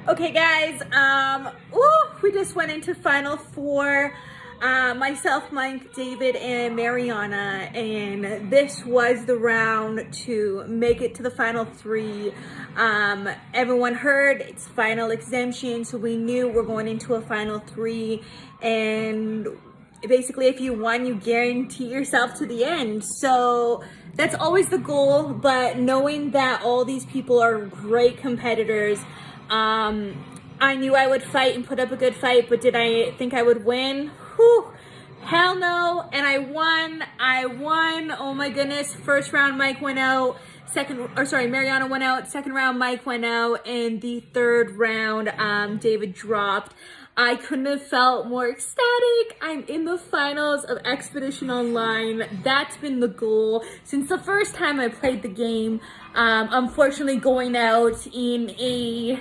Okay, guys, we just went into Final Four. Myself, Mike, David, and Mariana, and this was the round to make it to the final three. Everyone heard it's final exemption, so we knew we're going into a final three, and basically if you won, you guarantee yourself to the end. So that's always the goal, but knowing that all these people are great competitors, I knew I would fight and put up a good fight, but did I think I would win? Whew, hell no. And I won. Oh my goodness. First round, Mike went out. Mariana went out. Second round, Mike went out. And the third round, David dropped. I couldn't have felt more ecstatic. I'm in the finals of Expedition Online. That's been the goal since the first time I played the game. Unfortunately, going out in a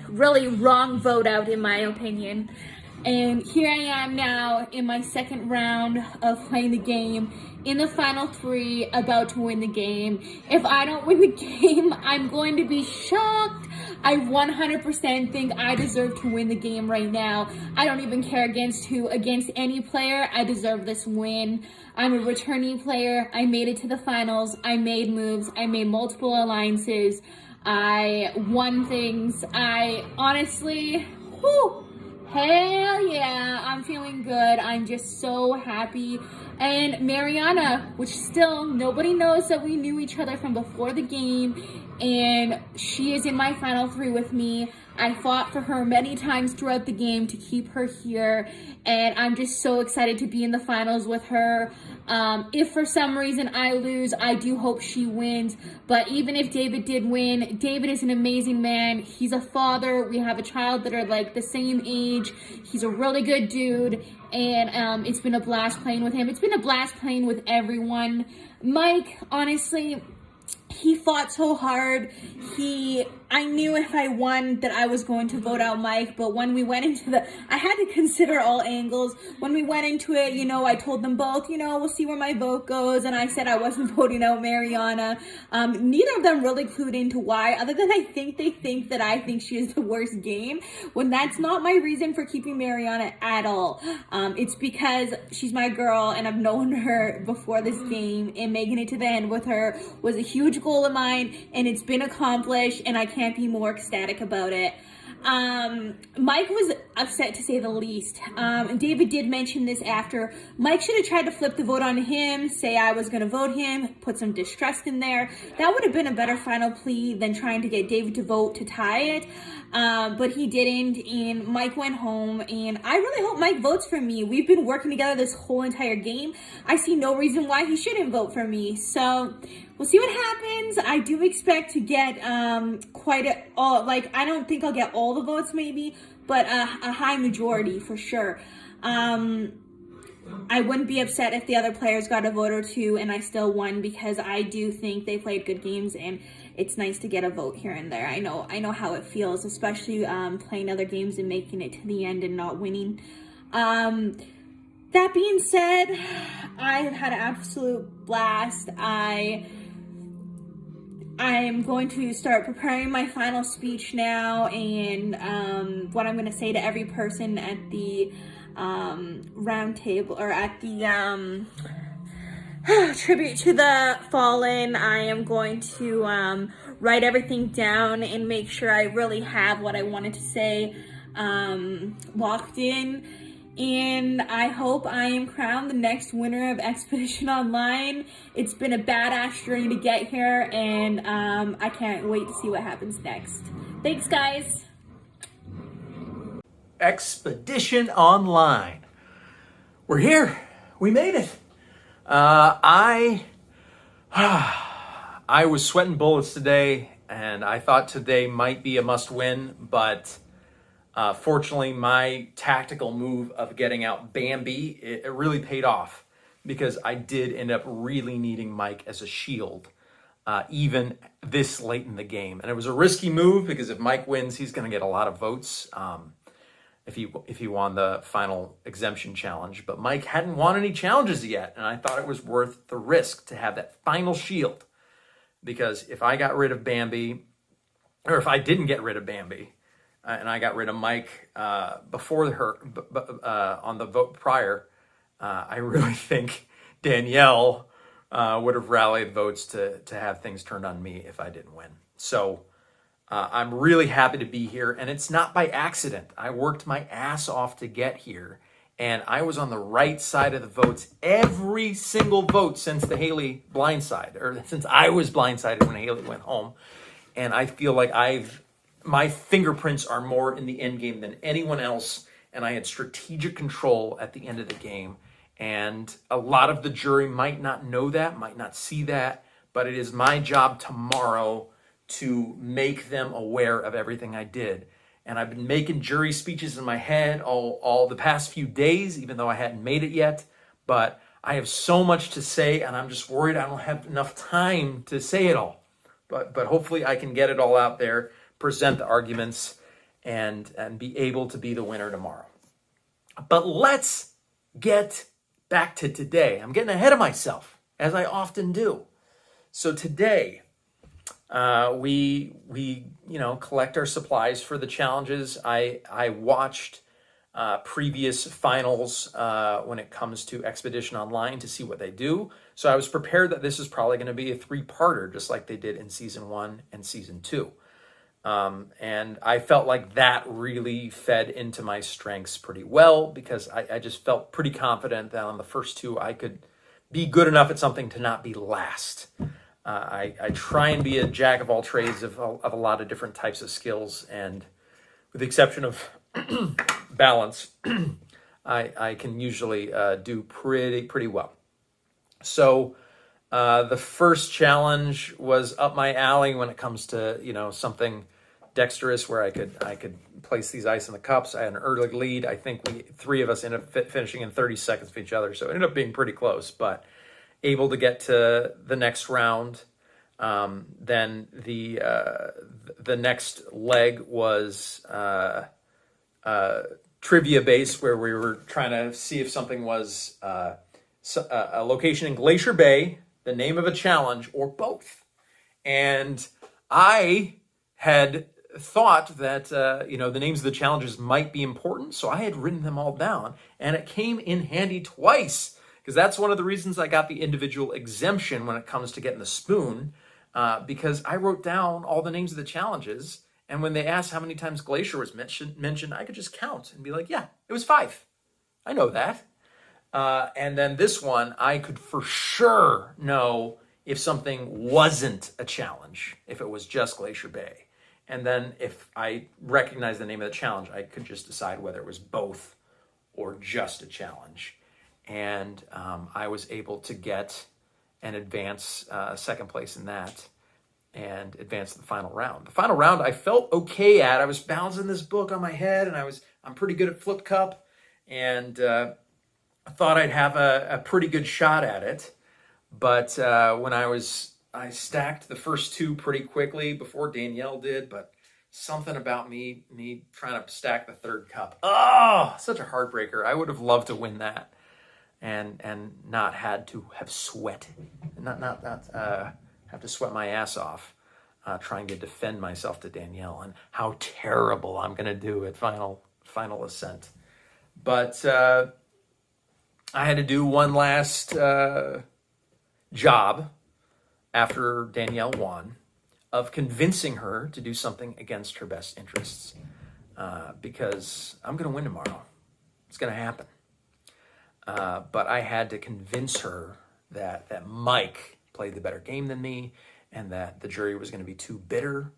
really wrong vote out, in my opinion. And here I am now in my second round of playing the game, in the final three, about to win the game. If I don't win the game, I'm going to be shocked. I 100% think I deserve to win the game right now. I don't even care against who, against any player. I deserve this win. I'm a returnee player. I made it to the finals. I made moves. I made multiple alliances. I won things. I honestly, hell yeah, I'm feeling good. I'm just so happy. And Mariana, which still nobody knows that we knew each other from before the game, and she is in my final three with me. I fought for her many times throughout the game to keep her here, and I'm just so excited to be in the finals with her. If for some reason I lose, I do hope she wins, but even if David did win, David is an amazing man. He's a father. We have a child that are like the same age. He's a really good dude, and it's been a blast playing with him. It's been a blast playing with everyone. Mike, honestly, he fought so hard. I knew if I won that I was going to vote out Mike, but when we went into I had to consider all angles. When we went into it, I told them both, we'll see where my vote goes, and I said I wasn't voting out Mariana. Neither of them really clued into why, other than I think they think that I think she is the worst game, when that's not my reason for keeping Mariana at all. It's because she's my girl, and I've known her before this game, and making it to the end with her was a huge goal of mine, and it's been accomplished, and I can't be more ecstatic about it. Mike was upset, to say the least. David did mention this after. Mike should have tried to flip the vote on him, say I was going to vote him, put some distrust in there. That would have been a better final plea than trying to get David to vote to tie it. But he didn't, and Mike went home, and I really hope Mike votes for me. We've been working together this whole entire game. I see no reason why he shouldn't vote for me. So we'll see what happens. I do expect to get I don't think I'll get all the votes maybe, but a high majority for sure. I wouldn't be upset if the other players got a vote or two and I still won, because I do think they played good games, and it's nice to get a vote here and there. I know how it feels, especially playing other games and making it to the end and not winning. That being said, I have had an absolute blast. I am going to start preparing my final speech now, and what I'm going to say to every person at the round table, or at the tribute to the fallen. I am going to write everything down and make sure I really have what I wanted to say locked in. And I hope I am crowned the next winner of Expedition Online. It's been a badass journey to get here, and I can't wait to see what happens next. Thanks, guys. Expedition Online. We're here. We made it. I was sweating bullets today, and I thought today might be a must-win, but fortunately, my tactical move of getting out Bambi, it really paid off, because I did end up really needing Mike as a shield, even this late in the game. And it was a risky move, because if Mike wins, he's going to get a lot of votes if he won the final exemption challenge. But Mike hadn't won any challenges yet, and I thought it was worth the risk to have that final shield, because if I got rid of Bambi, or if I didn't get rid of Bambi, and I got rid of Mike before her on the vote prior, I really think Danielle would have rallied votes to have things turned on me if I didn't win. So I'm really happy to be here, and it's not by accident. I worked my ass off to get here, and I was on the right side of the votes every single vote since the Haley blindside, or since I was blindsided when Haley went home. And I feel like my fingerprints are more in the end game than anyone else, and I had strategic control at the end of the game. And a lot of the jury might not know that, might not see that, but it is my job tomorrow to make them aware of everything I did. And I've been making jury speeches in my head all the past few days, even though I hadn't made it yet. But I have so much to say, and I'm just worried I don't have enough time to say it all. But hopefully I can get it all out there, present the arguments, and be able to be the winner tomorrow. But let's get back to today. I'm getting ahead of myself, as I often do. So today, we collect our supplies for the challenges. I watched previous finals when it comes to Expedition Online to see what they do. So I was prepared that this is probably going to be a 3-parter, just like they did in season 1 and season 2. And I felt like that really fed into my strengths pretty well, because I just felt pretty confident that on the first 2 I could be good enough at something to not be last. I try and be a jack of all trades of a lot of different types of skills, and with the exception of balance, I can usually do pretty well. So the first challenge was up my alley when it comes to something dexterous where I could place these ice in the cups. I had an early lead. I think 3 of us ended up finishing in 30 seconds of each other, so it ended up being pretty close, but able to get to the next round. Then the next leg was trivia based, where we were trying to see if something was a location in Glacier Bay, the name of a challenge, or both. And I had thought that the names of the challenges might be important, so I had written them all down, and it came in handy twice, because that's one of the reasons I got the individual exemption when it comes to getting the spoon, because I wrote down all the names of the challenges, and when they asked how many times Glacier was mentioned, I could just count and be like, yeah, it was 5. I know that. And then this one, I could for sure know if something wasn't a challenge, if it was just Glacier Bay. And then if I recognized the name of the challenge, I could just decide whether it was both or just a challenge. And I was able to get and advance second place in that and advance to the final round. The final round I felt okay at. I was balancing this book on my head, and I'm pretty good at flip cup, and I thought I'd have a pretty good shot at it. But when I stacked the first 2 pretty quickly before Danielle did, but something about me trying to stack the 3rd cup. Oh, such a heartbreaker. I would have loved to win that and not had to have sweat, not have to sweat my ass off trying to defend myself to Danielle and how terrible I'm going to do at final ascent. But I had to do one last job after Danielle won of convincing her to do something against her best interests, because I'm going to win tomorrow. It's going to happen. But I had to convince her that Mike played the better game than me, and that the jury was going to be too bitter.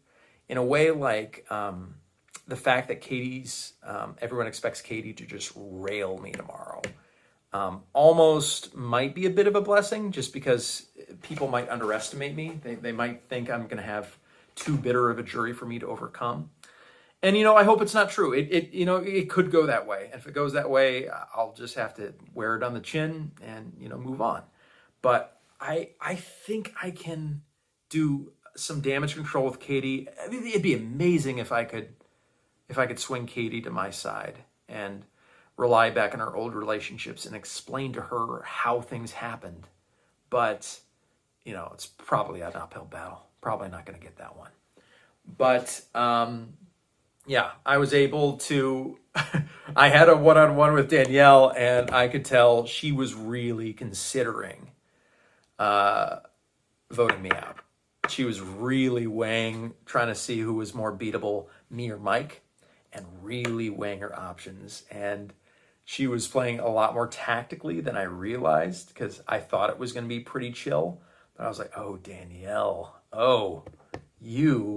In a way, like the fact that everyone expects Katie to just rail me tomorrow. Almost might be a bit of a blessing, just because people might underestimate me. They might think I'm going to have too bitter of a jury for me to overcome. And, I hope it's not true. It could go that way. And if it goes that way, I'll just have to wear it on the chin and, move on. But I think I can do some damage control with Katie. I mean, it'd be amazing if I could swing Katie to my side and rely back on our old relationships and explain to her how things happened. But, it's probably an uphill battle. Probably not going to get that one. But yeah, I was able to. I had a one-on-one with Danielle, and I could tell she was really considering voting me out. She was really weighing, trying to see who was more beatable, me or Mike, and really weighing her options. And she was playing a lot more tactically than I realized, because I thought it was going to be pretty chill. But I was like, oh, Danielle, oh, you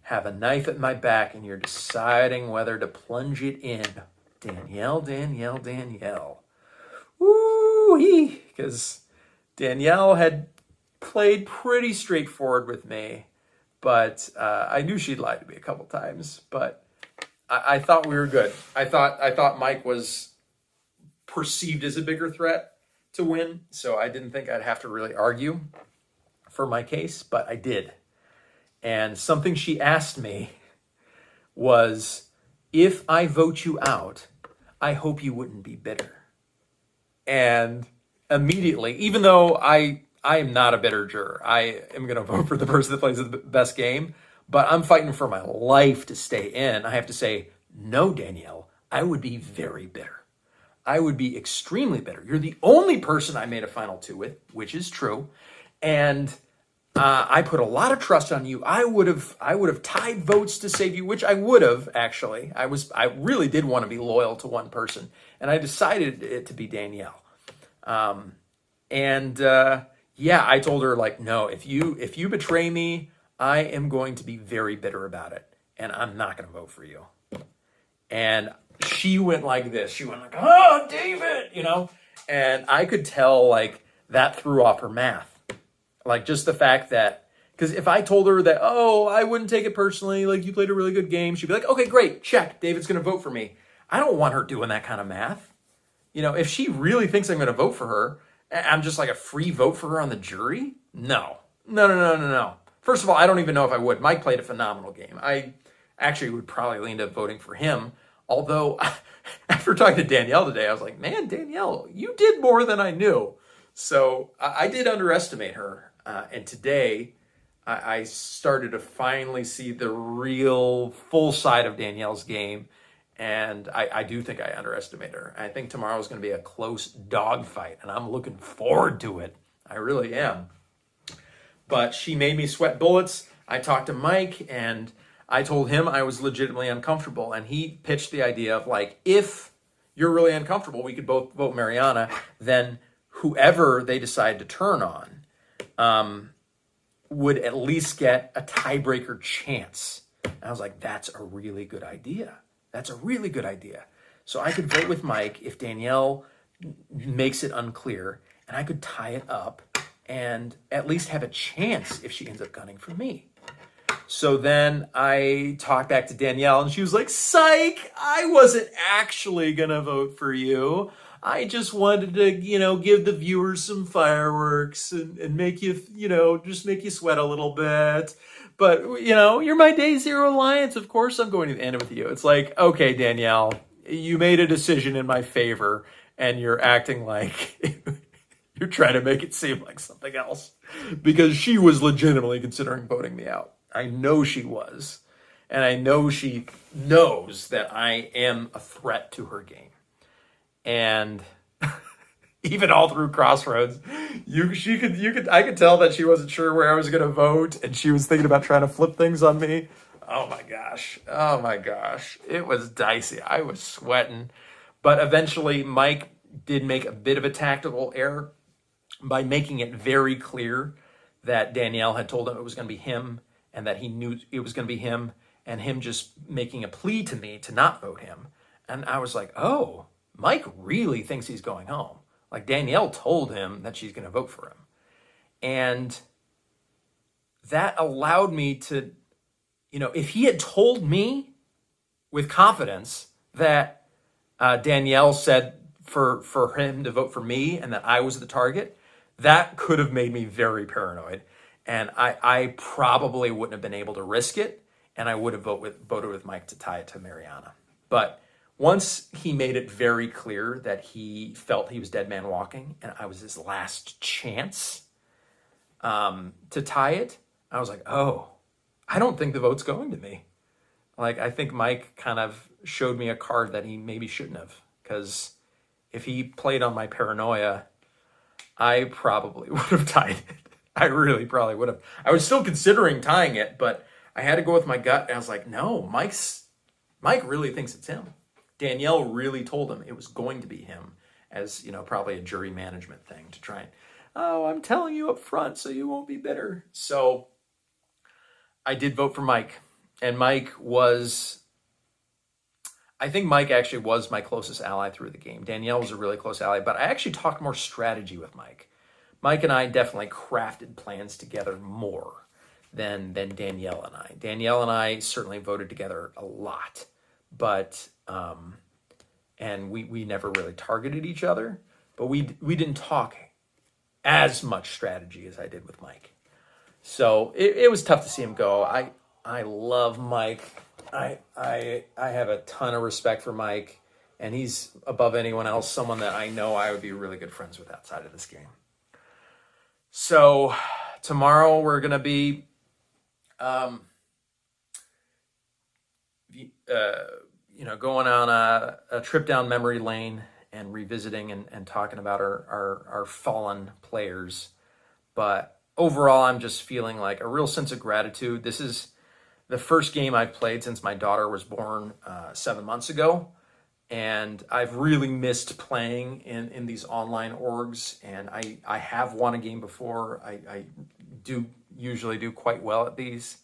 have a knife at my back and you're deciding whether to plunge it in. Danielle, Danielle, Danielle. Woo-hee! Because Danielle had played pretty straightforward with me, but I knew she'd lied to me a couple times, but I thought we were good. I thought Mike was perceived as a bigger threat to win, so I didn't think I'd have to really argue for my case, but I did. And something she asked me was, if I vote you out, I hope you wouldn't be bitter. And immediately, even though I am not a bitter juror, I am going to vote for the person that plays the best game, but I'm fighting for my life to stay in. I have to say, no, Danielle, I would be very bitter. I would be extremely bitter. You're the only person I made a final two with, which is true. And I put a lot of trust on you. I would have tied votes to save you, which I would have actually. I really did want to be loyal to one person, and I decided it to be Danielle. Yeah, I told her, like, no, if you betray me, I am going to be very bitter about it, and I'm not going to vote for you. And she went like this. She went like, oh, David, and I could tell like that threw off her math. Like, just the fact that, because if I told her that, oh, I wouldn't take it personally, like, you played a really good game, she'd be like, okay, great, check, David's going to vote for me. I don't want her doing that kind of math. If she really thinks I'm going to vote for her, I'm just like a free vote for her on the jury? No. First of all, I don't even know if I would. Mike played a phenomenal game. I actually would probably lean to voting for him. Although, after talking to Danielle today, I was like, man, Danielle, you did more than I knew. So I did underestimate her. And today, I started to finally see the real full side of Danielle's game. And I do think I underestimated her. I think tomorrow is going to be a close dogfight, and I'm looking forward to it. I really am. But she made me sweat bullets. I talked to Mike, and I told him I was legitimately uncomfortable. And he pitched the idea of, like, if you're really uncomfortable, we could both vote Mariana, then whoever they decide to turn on would at least get a tiebreaker chance. And I was like, that's a really good idea. That's a really good idea. So I could vote with Mike if Danielle makes it unclear, and I could tie it up and at least have a chance if she ends up gunning for me. So then I talked back to Danielle, and she was like, psych, I wasn't actually going to vote for you. I just wanted to, give the viewers some fireworks and make you, just make you sweat a little bit. But, you're my day zero alliance. Of course I'm going to end it with you. It's like, okay, Danielle, you made a decision in my favor, and you're acting like you're trying to make it seem like something else. Because she was legitimately considering voting me out. I know she was. And I know she knows that I am a threat to her game. And even all through Crossroads, I could tell that she wasn't sure where I was going to vote, and she was thinking about trying to flip things on me. Oh my gosh, it was dicey. I was sweating, but eventually Mike did make a bit of a tactical error by making it very clear that Danielle had told him it was going to be him, and that he knew it was going to be him, and him just making a plea to me to not vote him. And I was like, oh, Mike really thinks he's going home. Like, Danielle told him that she's going to vote for him. And that allowed me to, if he had told me with confidence that Danielle said for him to vote for me and that I was the target, that could have made me very paranoid. And I probably wouldn't have been able to risk it. And I would have voted with Mike to tie it to Mariana. But once he made it very clear that he felt he was dead man walking and I was his last chance to tie it, I was like, oh, I don't think the vote's going to me. Like, I think Mike kind of showed me a card that he maybe shouldn't have, because if he played on my paranoia, I probably would have tied it. I really probably would have. I was still considering tying it, but I had to go with my gut. And I was like, no, Mike really thinks it's him. Danielle really told him it was going to be him, as, you know, probably a jury management thing to try and, oh, I'm telling you up front so you won't be bitter. So I did vote for Mike. And I think Mike actually was my closest ally through the game. Danielle was a really close ally, but I actually talked more strategy with Mike. Mike and I definitely crafted plans together more than Danielle and I. Danielle and I certainly voted together a lot, but and we never really targeted each other, but we didn't talk as much strategy as I did with Mike. So it was tough to see him go. I love Mike. I have a ton of respect for Mike, and he's above anyone else, someone that I know I would be really good friends with outside of this game. So tomorrow we're going to be going on a trip down memory lane and revisiting and talking about our fallen players. But overall, I'm just feeling like a real sense of gratitude. This is the first game I've played since my daughter was born 7 months ago. And I've really missed playing in these online orgs. And I have won a game before. I do usually do quite well at these.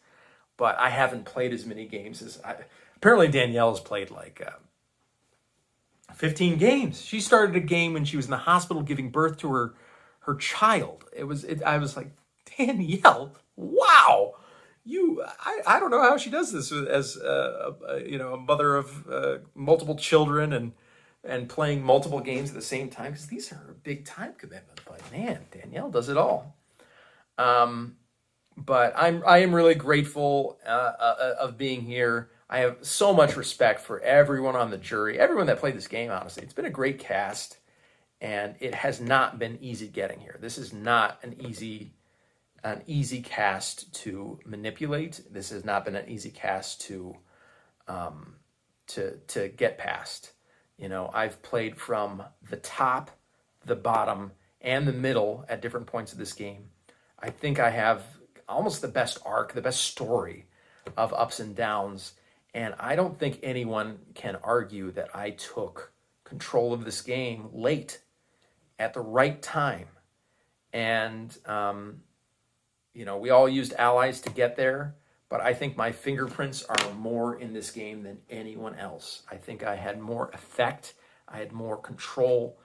But I haven't played as many games as apparently Danielle's played like 15 games. She started a game when she was in the hospital giving birth to her child. I was like, Danielle, wow. I don't know how she does this as a mother of multiple children and playing multiple games at the same time, because these are a big time commitment. But man, Danielle does it all. But I am really grateful of being here. I have so much respect for everyone on the jury, everyone that played this game. Honestly, it's been a great cast, and it has not been easy getting here. This is not an easy cast to manipulate. This has not been an easy cast to get past. You know, I've played from the top, the bottom, and the middle at different points of this game. I think I have almost the best arc, the best story of ups and downs, and I don't think anyone can argue that I took control of this game late at the right time. And we all used allies to get there, but I think my fingerprints are more in this game than anyone else. I think I had more effect, I had more control,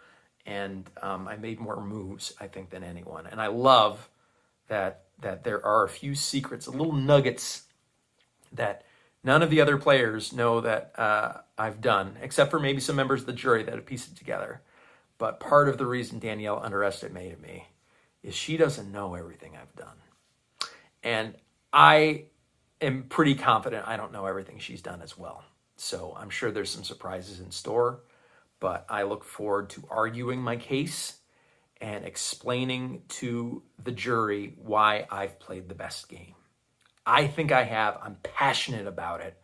and I made more moves, I think, than anyone. And I love that there are a few secrets, little nuggets that none of the other players know that I've done, except for maybe some members of the jury that have pieced it together. But part of the reason Danielle underestimated me is she doesn't know everything I've done. And I am pretty confident I don't know everything she's done as well. So I'm sure there's some surprises in store, but I look forward to arguing my case and explaining to the jury why I've played the best game. I think I have. I'm passionate about it,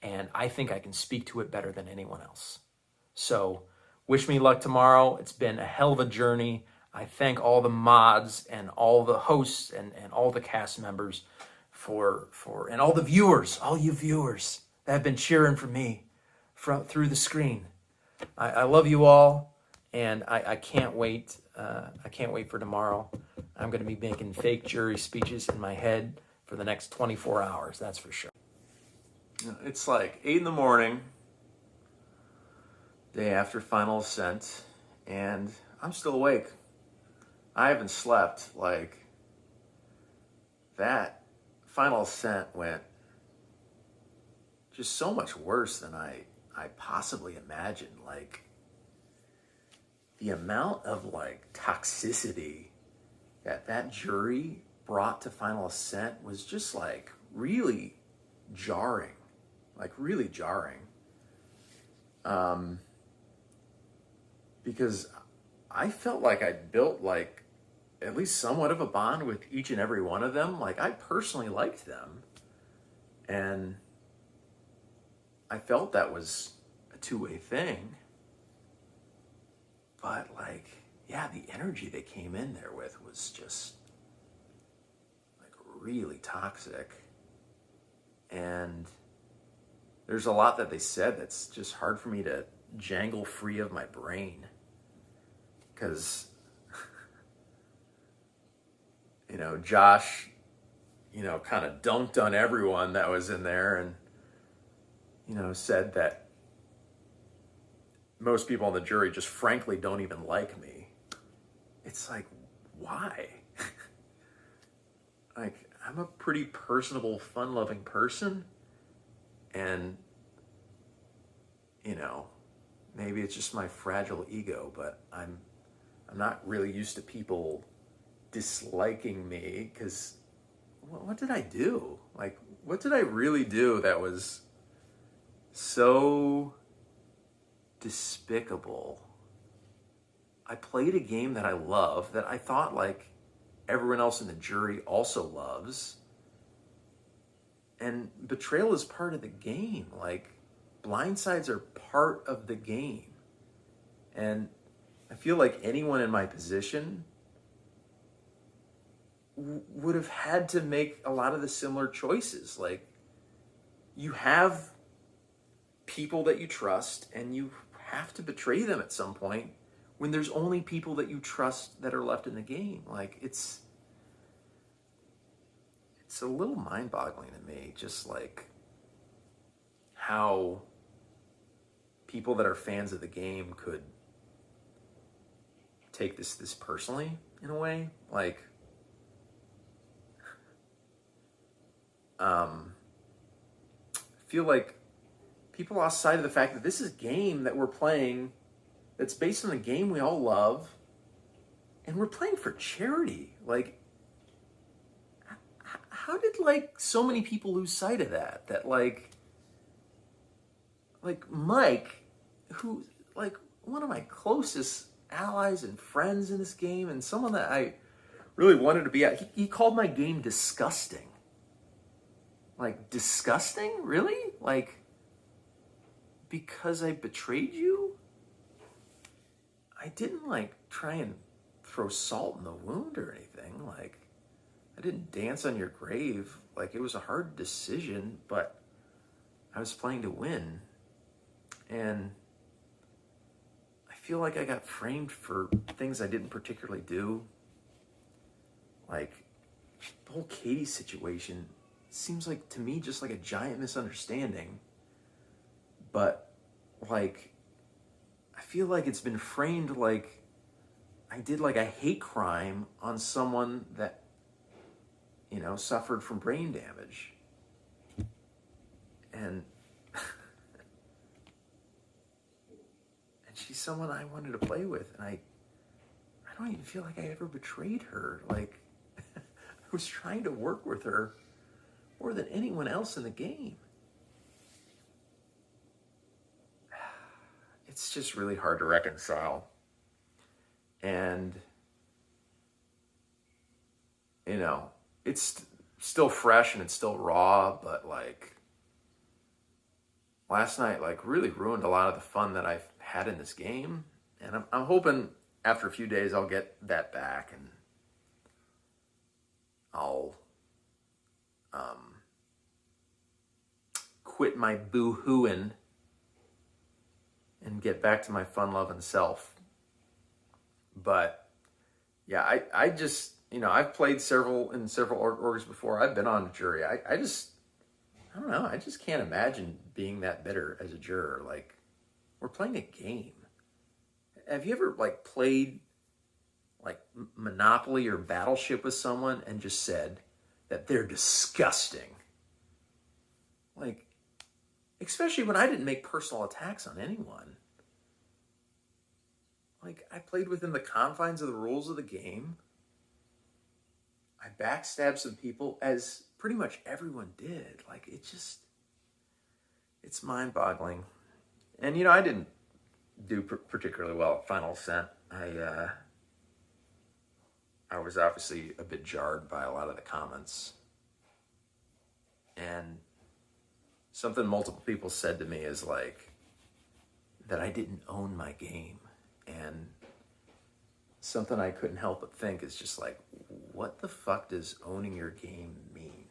and I think I can speak to it better than anyone else. So wish me luck tomorrow. It's been a hell of a journey. I thank all the mods and all the hosts and all the cast members and all the viewers, all you viewers that have been cheering for me through the screen. I love you all, and I can't wait. I can't wait for tomorrow. I'm going to be making fake jury speeches in my head for the next 24 hours, that's for sure. It's like 8 a.m, day after Final Ascent, and I'm still awake. I haven't slept. Like, that Final Ascent went just so much worse than I possibly imagined. Like, the amount of toxicity that jury brought to Final Ascent was just really jarring. Because I felt like I'd built at least somewhat of a bond with each and every one of them. I personally liked them. And I felt that was a two-way thing. But like, yeah, the energy they came in there with was just like really toxic. And there's a lot that they said that's just hard for me to jangle free of my brain. Because, Josh, kind of dunked on everyone that was in there and, said that most people on the jury just frankly don't even like me. It's like, why? Like, I'm a pretty personable, fun-loving person. And, maybe it's just my fragile ego, but I'm not really used to people disliking me because what did I do? Like, what did I really do that was so despicable? I played a game that I love, that I thought like everyone else in the jury also loves. And betrayal is part of the game. Like, blindsides are part of the game. And I feel like anyone in my position would have had to make a lot of the similar choices. Like, you have people that you trust and you have to betray them at some point when there's only people that you trust that are left in the game. Like, it's a little mind-boggling to me, just like how people that are fans of the game could take this personally in a way. Like, I feel like people lost sight of the fact that this is a game that we're playing that's based on a game we all love, and we're playing for charity. Like, how did like so many people lose sight of that? That like Mike, who like one of my closest allies and friends in this game, and someone that I really wanted to be at, he called my game disgusting. Like, disgusting? Really? Like, because I betrayed you? I didn't like try and throw salt in the wound or anything. Like, I didn't dance on your grave. Like, it was a hard decision, but I was playing to win. And I feel like I got framed for things I didn't particularly do. Like, the whole Katie situation seems like, to me, just like a giant misunderstanding. But, like, I feel like it's been framed like I did like a hate crime on someone that, suffered from brain damage. And she's someone I wanted to play with, and I don't even feel like I ever betrayed her. Like, I was trying to work with her more than anyone else in the game. It's just really hard to reconcile. And, it's still fresh and it's still raw, but like, last night, like, really ruined a lot of the fun that I've had in this game. And I'm hoping after a few days I'll get that back, and I'll quit my boo-hooing and get back to my fun-loving self. But yeah, I just, I've played in several orgs before. I've been on a jury. I don't know. I just can't imagine being that bitter as a juror. Like, we're playing a game. Have you ever like played like Monopoly or Battleship with someone and just said that they're disgusting? Like, especially when I didn't make personal attacks on anyone. Like, I played within the confines of the rules of the game. I backstabbed some people, as pretty much everyone did. Like, it's mind-boggling. And, I didn't do particularly well at Final Ascent. I was obviously a bit jarred by a lot of the comments. And something multiple people said to me is like that I didn't own my game. And something I couldn't help but think is just like, what the fuck does owning your game mean?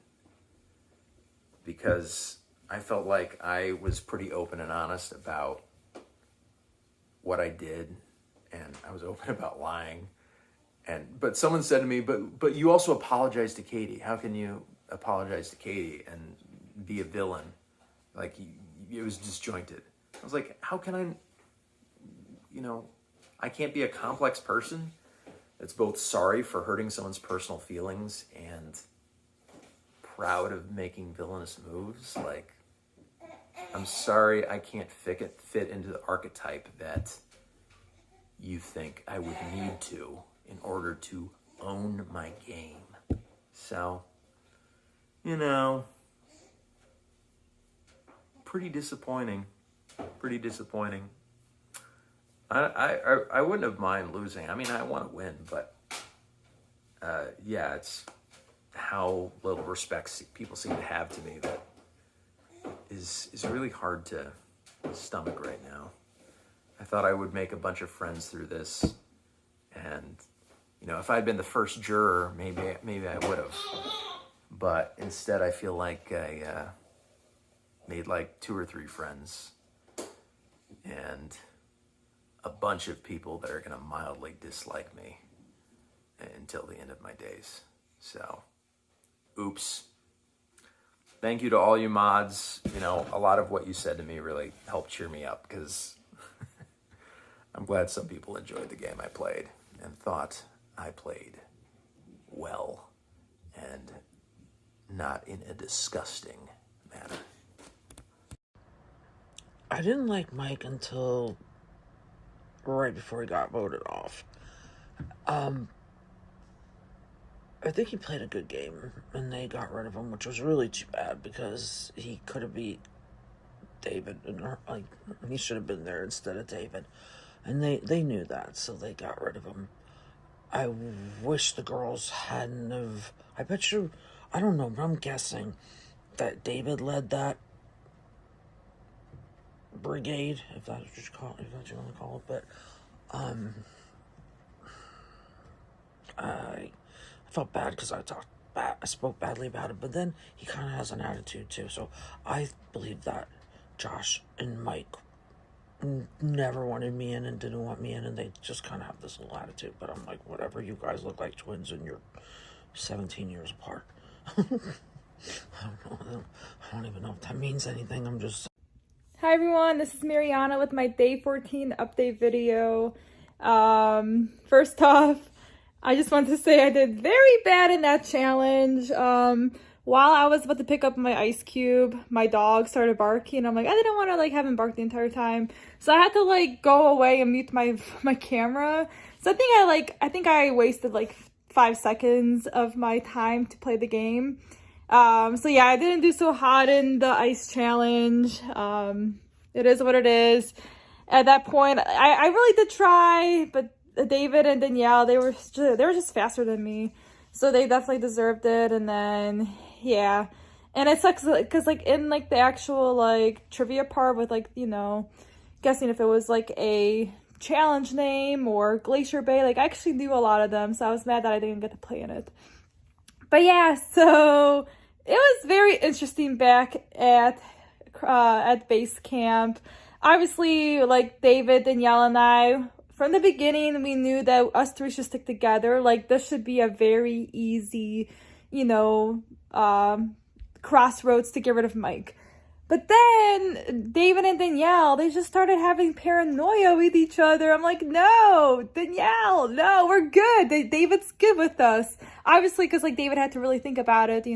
Because I felt like I was pretty open and honest about what I did, and I was open about lying. But someone said to me, but you also apologized to Katie. How can you apologize to Katie and be a villain? Like, it was disjointed. I was like, how can I, I can't be a complex person that's both sorry for hurting someone's personal feelings and proud of making villainous moves. Like, I'm sorry I can't fit into the archetype that you think I would need to in order to own my game. So, pretty disappointing. I wouldn't have mind losing. I mean, I want to win, but it's how little respect people seem to have to me that is really hard to stomach right now. I thought I would make a bunch of friends through this, and if I'd been the first juror, maybe I would have. But instead, I feel like I made like 2 or 3 friends, and a bunch of people that are going to mildly dislike me until the end of my days. So, oops. Thank you to all you mods. A lot of what you said to me really helped cheer me up, because I'm glad some people enjoyed the game I played and thought I played well and not in a disgusting manner. I didn't like Mike until right before he got voted off. I think he played a good game, and they got rid of him, which was really too bad, because he could have beat David, and he should have been there instead of David, and they knew that, so they got rid of him. I wish the girls hadn't have. I bet you, I don't know, but I'm guessing that David led that brigade, if that's what you call it, if that's what you want to call it, but I felt bad because I spoke badly about it, but then he kind of has an attitude too, so I believe that Josh and Mike never wanted me in and didn't want me in, and they just kind of have this little attitude, but I'm like, whatever, you guys look like twins and you're 17 years apart. I don't even know if that means anything. I'm just... Hi everyone, this is Mariana with my day 14 update video. First off, I just want to say I did very bad in that challenge. While I was about to pick up my ice cube, my dog started barking. I'm like, I didn't want to have him bark the entire time, so I had to go away and mute my camera. So I think I wasted 5 seconds of my time to play the game. So yeah, I didn't do so hot in the ice challenge. It is what it is. At that point, I really did try, but David and Danielle, they were just faster than me, so they definitely deserved it. And then yeah, and it sucks because in the actual trivia part with guessing if it was a challenge name or Glacier Bay, I actually knew a lot of them, so I was mad that I didn't get to play in it. But yeah, so it was very interesting back at base camp. Obviously, David, Danielle, and I, from the beginning, we knew that us 3 should stick together. This should be a very easy, crossroads to get rid of Mike. But then David and Danielle, they just started having paranoia with each other. I'm like, no, Danielle, no, we're good. David's good with us. Obviously, because David had to really think about it,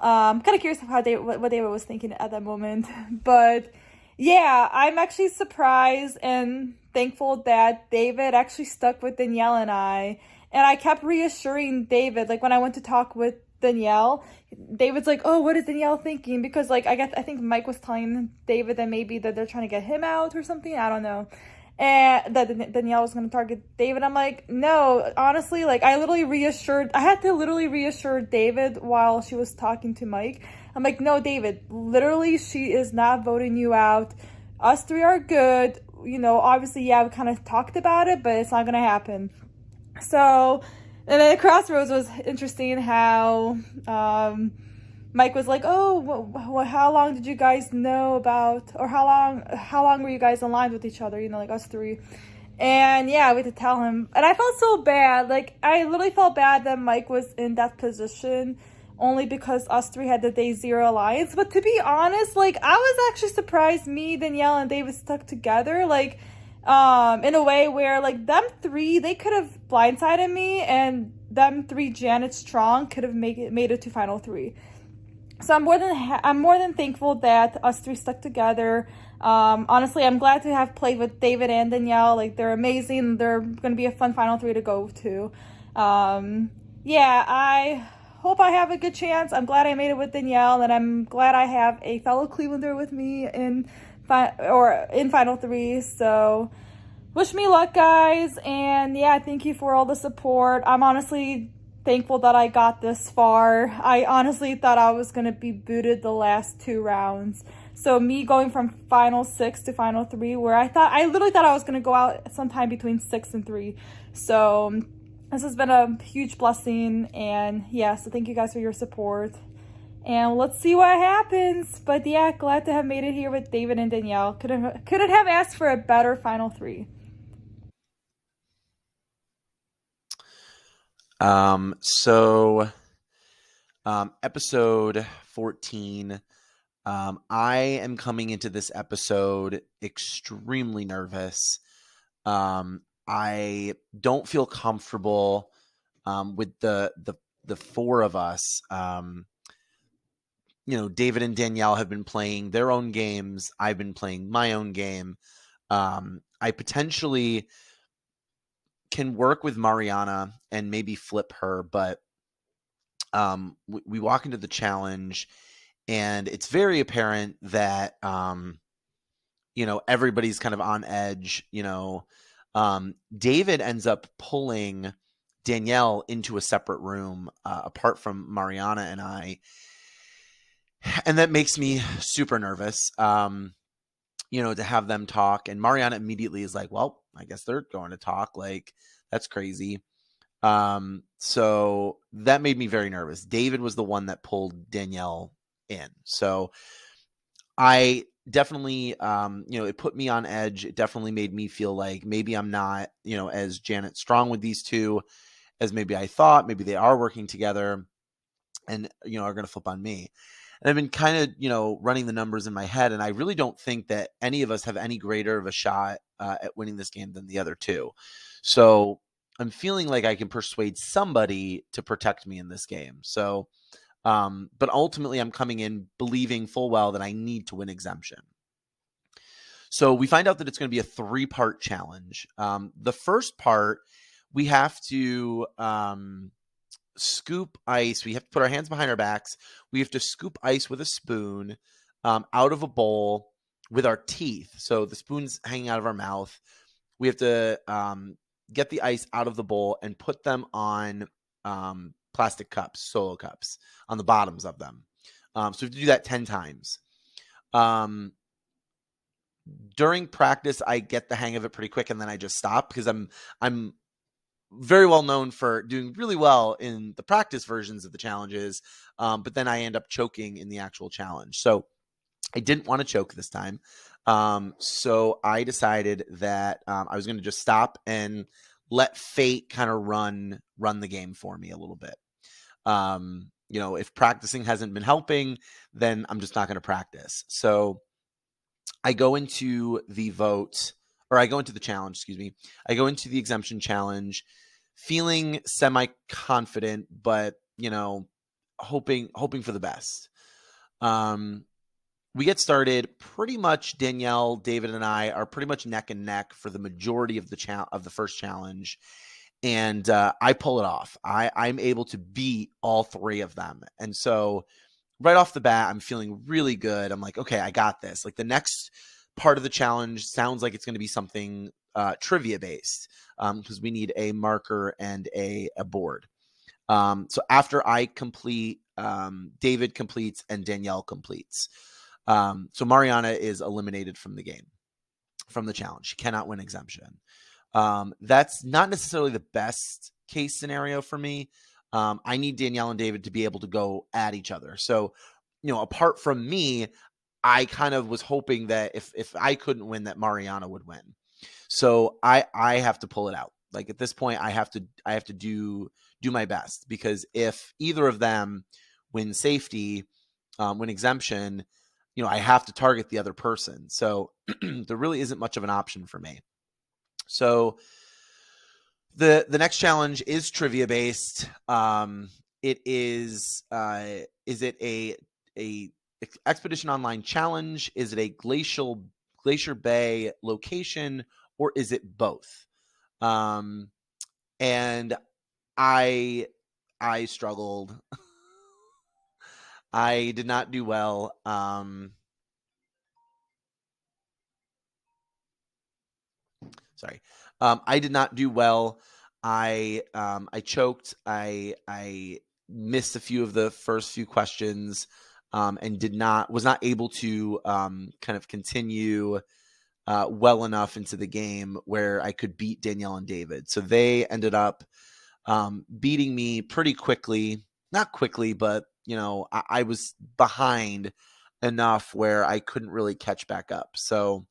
I'm kind of curious of what David was thinking at that moment. But yeah, I'm actually surprised and thankful that David actually stuck with Danielle and I. And I kept reassuring David, when I went to talk with Danielle, David's like, oh, what is Danielle thinking? Because I think Mike was telling David that maybe that they're trying to get him out or something. I don't know. And that Danielle was going to target David. I'm like, no, honestly, I had to literally reassure David while she was talking to Mike. I'm like, no, David, literally, she is not voting you out. Us three are good. You know, obviously, yeah, we kind of talked about it, but it's not going to happen. So, and then Crossroads was interesting how Mike was like, "Oh, how long did you guys know about, or how long were you guys aligned with each other? You know, like us three." And yeah, we had to tell him, and I felt so bad. Like I literally felt bad that Mike was in that position, only because us three had the day zero alliance. But to be honest, like I was actually surprised me, Danielle, and David stuck together. Like in a way where like them three, they could have blindsided me, and them three, Janet Strong, could have made it to final three. So I'm more than thankful that us three stuck together. Honestly, I'm glad to have played with David and Danielle. Like they're amazing. They're going to be a fun final three to go to. Yeah, I hope I have a good chance. I'm glad I made it with Danielle, and I'm glad I have a fellow Clevelander with me in final three. So wish me luck, guys. And yeah, thank you for all the support. I'm honestly thankful that I got this far. I honestly thought I was going to be booted the last 2 rounds. So me going from final 6 to final 3, where I literally thought I was going to go out sometime between 6 and 3. So this has been a huge blessing. And yeah, so thank you guys for your support. And let's see what happens. But yeah, glad to have made it here with David and Danielle. Couldn't have asked for a better final 3. Episode 14. I am coming into this episode extremely nervous. I don't feel comfortable with the 4 of us. David and Danielle have been playing their own games. I've been playing my own game. I potentially can work with Mariana and maybe flip her, but we walk into the challenge and it's very apparent that everybody's kind of on edge. David ends up pulling Danielle into a separate room apart from Mariana and I, and that makes me super nervous to have them talk. And Mariana immediately is like, well, I guess they're going to talk. Like, that's crazy. So that made me very nervous. David was the one that pulled Danielle in. So I definitely, it put me on edge. It definitely made me feel like maybe I'm not, as Janet Strong with these two as maybe I thought. Maybe they are working together and, are going to flip on me. And I've been kind of, running the numbers in my head, and I really don't think that any of us have any greater of a shot at winning this game than the other two. So I'm feeling like I can persuade somebody to protect me in this game. So, but ultimately I'm coming in believing full well that I need to win exemption. So we find out that it's going to be a 3-part challenge. The first part, we have to scoop ice. We have to put our hands behind our backs. We have to scoop ice with a spoon out of a bowl with our teeth. So the spoon's hanging out of our mouth. We have to get the ice out of the bowl and put them on plastic cups, solo cups, on the bottoms of them. So we have to do that 10 times. During practice, I get the hang of it pretty quick, and then I just stop because I'm very well known for doing really well in the practice versions of the challenges, but then I end up choking in the actual challenge. So I didn't want to choke this time. So I decided that I was going to just stop and let fate kind of run the game for me a little bit. If practicing hasn't been helping, then I'm just not going to practice. So I go into the challenge, excuse me. I go into the exemption challenge feeling semi-confident, but, hoping for the best. We get started pretty much. Danielle, David, and I are pretty much neck and neck for the majority of the first challenge. And I pull it off. I'm able to beat all 3 of them. And so right off the bat, I'm feeling really good. I'm like, okay, I got this. Like the next part of the challenge sounds like it's going to be something trivia based because we need a marker and a board. So after I complete David completes and Danielle completes. So Mariana is eliminated from the game, from the challenge. She cannot win exemption. That's not necessarily the best case scenario for me. I need Danielle and David to be able to go at each other. So, apart from me, I kind of was hoping that if I couldn't win, that Mariana would win. So I have to pull it out. Like, at this point, I have to do my best, because if either of them win safety, win exemption, I have to target the other person. So there really isn't much of an option for me. So the next challenge is trivia based. It is it a Expedition Online challenge? Is it a Glacier Bay location, or is it both? And I struggled. I did not do well. Sorry. I did not do well. I choked. I missed a few of the first few questions, and was not able to kind of continue well enough into the game where I could beat Danielle and David. So they ended up beating me pretty quickly. Not quickly, but I was behind enough where I couldn't really catch back up. So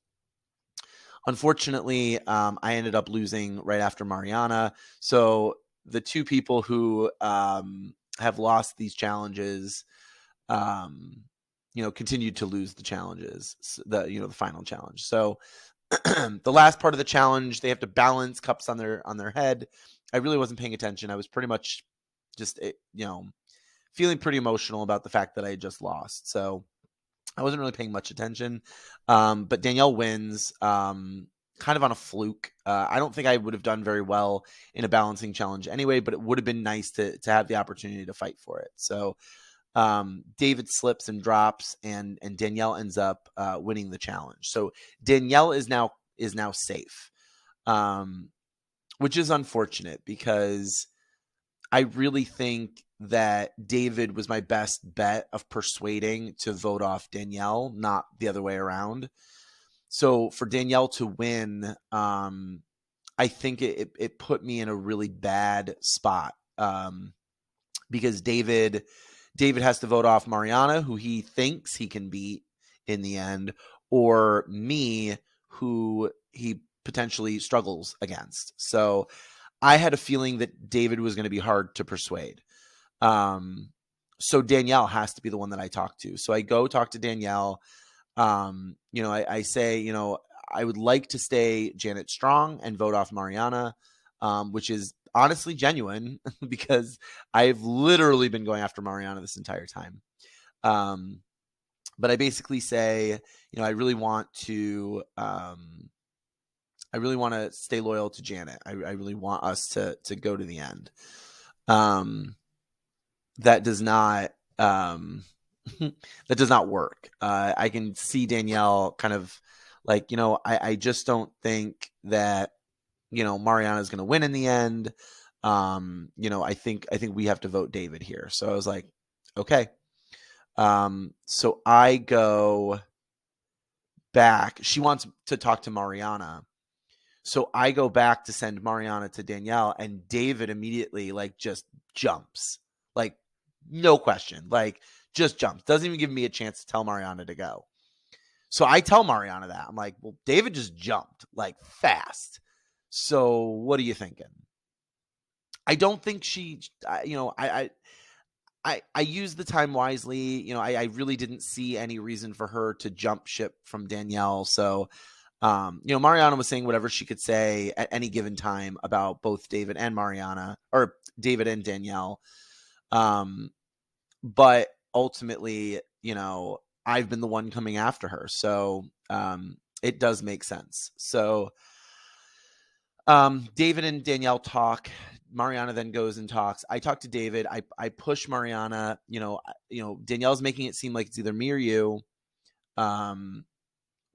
unfortunately, I ended up losing right after Mariana. So the two people who have lost these challenges, continued to lose the challenges, the final challenge. So the last part of the challenge, they have to balance cups on their head. I really wasn't paying attention. I was pretty much just, feeling pretty emotional about the fact that I had just lost. So I wasn't really paying much attention. But Danielle wins, kind of on a fluke. I don't think I would have done very well in a balancing challenge anyway, but it would have been nice to have the opportunity to fight for it. So David slips and drops, and Danielle ends up winning the challenge. So Danielle is now safe, which is unfortunate, because I really think that David was my best bet of persuading to vote off Danielle, not the other way around. So for Danielle to win, I think it put me in a really bad spot, because David has to vote off Mariana, who he thinks he can beat in the end, or me, who he potentially struggles against. So I had a feeling that David was going to be hard to persuade. So Danielle has to be the one that I talk to. So I go talk to Danielle. I say, I would like to stay Janet Strong and vote off Mariana, which is honestly genuine, because I've literally been going after Mariana this entire time. But I basically say, I really want to stay loyal to Janet. I really want us to go to the end. That does not work. I can see Danielle kind of like, I just don't think that, Mariana is going to win in the end. I think we have to vote David here. So I was like, okay. So I go back. She wants to talk to Mariana. So I go back to send Mariana to Danielle, and David immediately just jumps, no question, just jumps. Doesn't even give me a chance to tell Mariana to go. So I tell Mariana that. I'm like, well, David just jumped fast. So what are you thinking? I don't think she, I used the time wisely. I really didn't see any reason for her to jump ship from Danielle. So, Mariana was saying whatever she could say at any given time about both David and Mariana, or David and Danielle. But ultimately, I've been the one coming after her. So, it does make sense. So, David and Danielle talk. Mariana then goes and talks. I talk to David. I push Mariana. Danielle's making it seem like it's either me or you.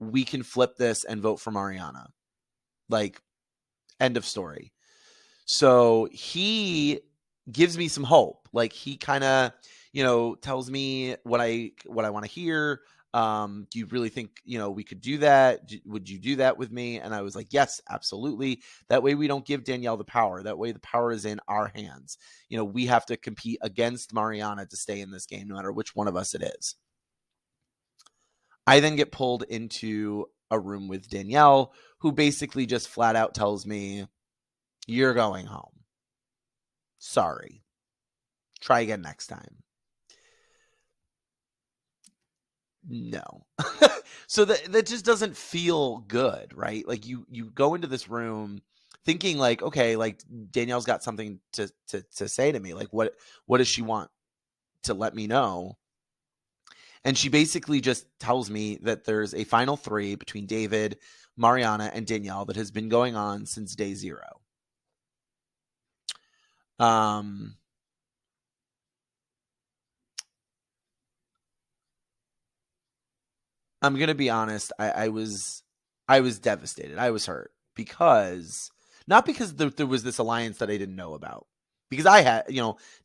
We can flip this and vote for Mariana. End of story. So he gives me some hope. He kind of, tells me what I want to hear. Do you really think, we could do that? Would you do that with me? And I was like, yes, absolutely. That way we don't give Danielle the power. That way the power is in our hands. We have to compete against Mariana to stay in this game, no matter which one of us it is. I then get pulled into a room with Danielle, who basically just flat out tells me, you're going home. Sorry. Try again next time. No. So that just doesn't feel good, right? Like you go into this room thinking like, okay, like Danielle's got something to say to me. Like what does she want to let me know? And she basically just tells me that there's a final 3 between David, Mariana, and Danielle that has been going on since day 0. I'm gonna be honest. I was devastated. I was hurt because not because there was this alliance that I didn't know about. Because I had,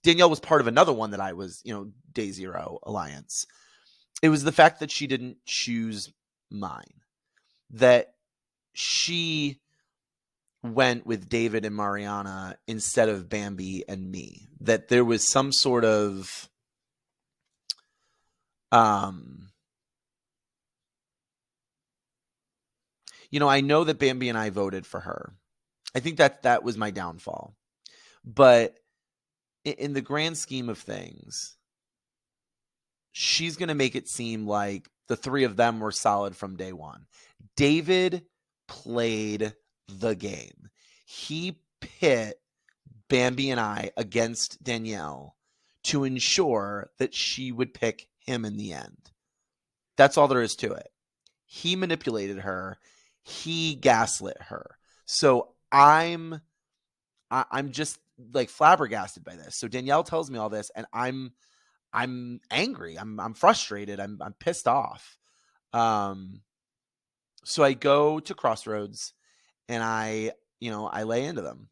Danielle was part of another one that I was, day 0 alliance. It was the fact that she didn't choose mine. That she went with David and Mariana instead of Bambi and me. That there was some sort of I know that Bambi and I voted for her. I think that was my downfall. But in the grand scheme of things, she's going to make it seem like the 3 of them were solid from day 1. David played the game. He pit Bambi and I against Danielle to ensure that she would pick him in the end. That's all there is to it. He manipulated her. He gaslit her. So I'm just like flabbergasted by this. So Danielle tells me all this, and I'm angry. I'm frustrated. I'm pissed off. So I go to Crossroads, and I lay into them.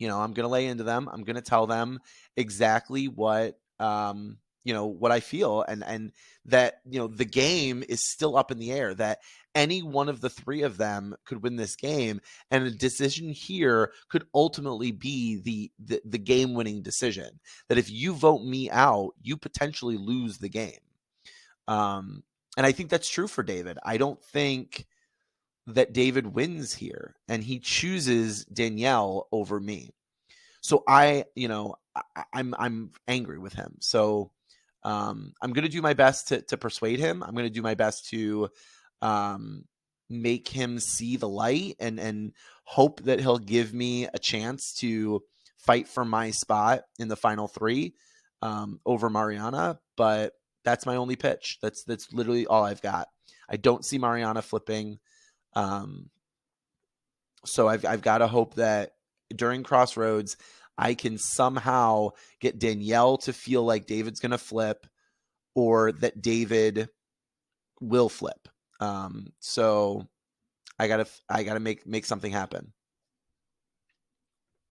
I'm going to lay into them. I'm going to tell them exactly what what I feel, and that the game is still up in the air, that any one of the 3 of them could win this game, and a decision here could ultimately be the game winning decision. That if you vote me out, you potentially lose the game. And I think that's true for David. I don't think that David wins here, and he chooses Danielle over me. So I'm angry with him. So I'm going to do my best to persuade him. I'm going to do my best to make him see the light, and hope that he'll give me a chance to fight for my spot in the final 3 over Mariana. But that's my only pitch. That's literally all I've got. I don't see Mariana flipping. So I've got to hope that during Crossroads, I can somehow get Danielle to feel like David's going to flip, or that David will flip. So I gotta make something happen.